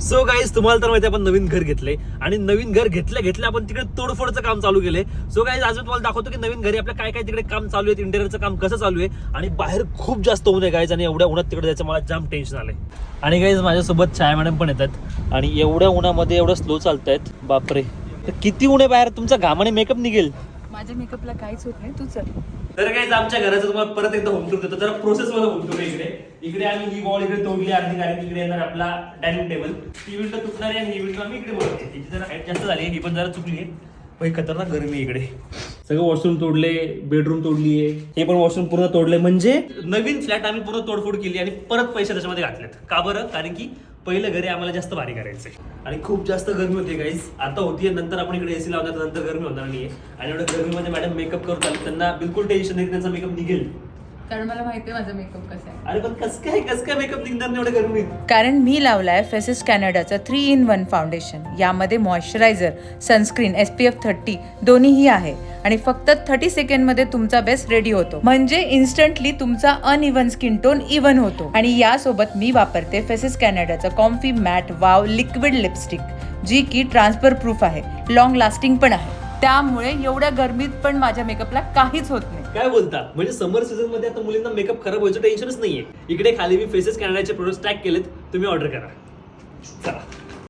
So guys तुम्हाला तर माहिती आपण नवीन घर घेतलंय आणि नवीन घर घेतल्या आपण तिकडे तोडफोडचं काम चालू केलंय. सो गाईज आज मी तुम्हाला दाखवतो की नवीन घरी आपल्या काय काय तिकडे काम चालू आहे, इंटेरियरचं काम कसं चालू आहे. आणि बाहेर खूप जास्त ऊन आहे गाईज आणि एवढ्या उन्हात तिकडे जायचं मला जाम टेन्शन आलंय. आणि गाईज माझ्यासोबत छाया मॅडम पण येतात आणि एवढ्या उन्हामध्ये एवढं स्लो चालतायत. बापरे, तर किती ऊन आहे बाहेर, तुमचा घामाने मेकअप निघेल. माझ्या मेकअपला काहीच होत नाही, तू चल. तर काय आमच्या घराचं तुम्हाला परत एकदा होम टूर देतो. जरा प्रोसेस मध्ये होम टूर इकडे आम्ही ही वॉल इकडे तोडली अर्धी, कारण इकडे येणार आपला डायनिंग टेबल. ही विंडो तुटणार आहे आणि ही विंडो आम्ही इकडे बोलतो. हिची जरा हाईट जास्त झाली आहे, ही पण जरा चुकली आहे. पण खतरनाक गरमी आहे इकडे. सगळं वॉशरूम तोडले, बेडरूम तोडली आहे, हे पण वॉशरूम पूर्ण तोडले. म्हणजे नवीन फ्लॅट आम्ही पूर्ण तोडफोड केली आणि परत पैसे त्याच्यामध्ये घातलेत. का बरं? कारण की पहिलं घरी आम्हाला जास्त भारी करायचंय आणि खूप जास्त गरमी होती गाईज. आता होतीये, नंतर आपण इकडे एसी लावणार, नंतर गरमी होणार नाहीये. आणि एवढ्या गरमीमध्ये मॅडम मेकअप करत आले, त्यांना बिलकुल टेन्शन नाही, त्यांचा मेकअप निघेल. कारण मला माहितीये माझा मेकअप कसा आहे. अरे पण कसं काय मेकअप निघणार नाही एवढ्या गरमीत? कारण मी लावलाय फेसेस कॅनडाचं 3-in-1 फाउंडेशन. यामध्ये मॉइश्चरायझर, सनस्क्रीन, SPF 30 दोन्हीही आहे आणि फक्त 30 सेकंडमध्ये तुमचा बेस रेडी होतो. म्हणजे इन्स्टंटली तुमचा अनइव्हन स्किन टोन इव्हन होतो. आणि यासोबत मी वापरते फेसेस कॅनडाचं comfy matte wow liquid lipstick, जी की ट्रान्सफर प्रूफ आहे, लॉंग लास्टिंग पण आहे. त्यामुळे एवढ्या गरमीत पण माझ्या मेकअपला काहीच होत नाही. काय बोलता? म्हणजे समर सीझन मध्ये आता मुलींना मेकअप खराब व्हायचं टेन्शनच नाहीये. इकडे खाली मी फेसेस कॅनडाचे प्रोडक्ट टॅग केलेत, तुम्ही ऑर्डर करा. चला.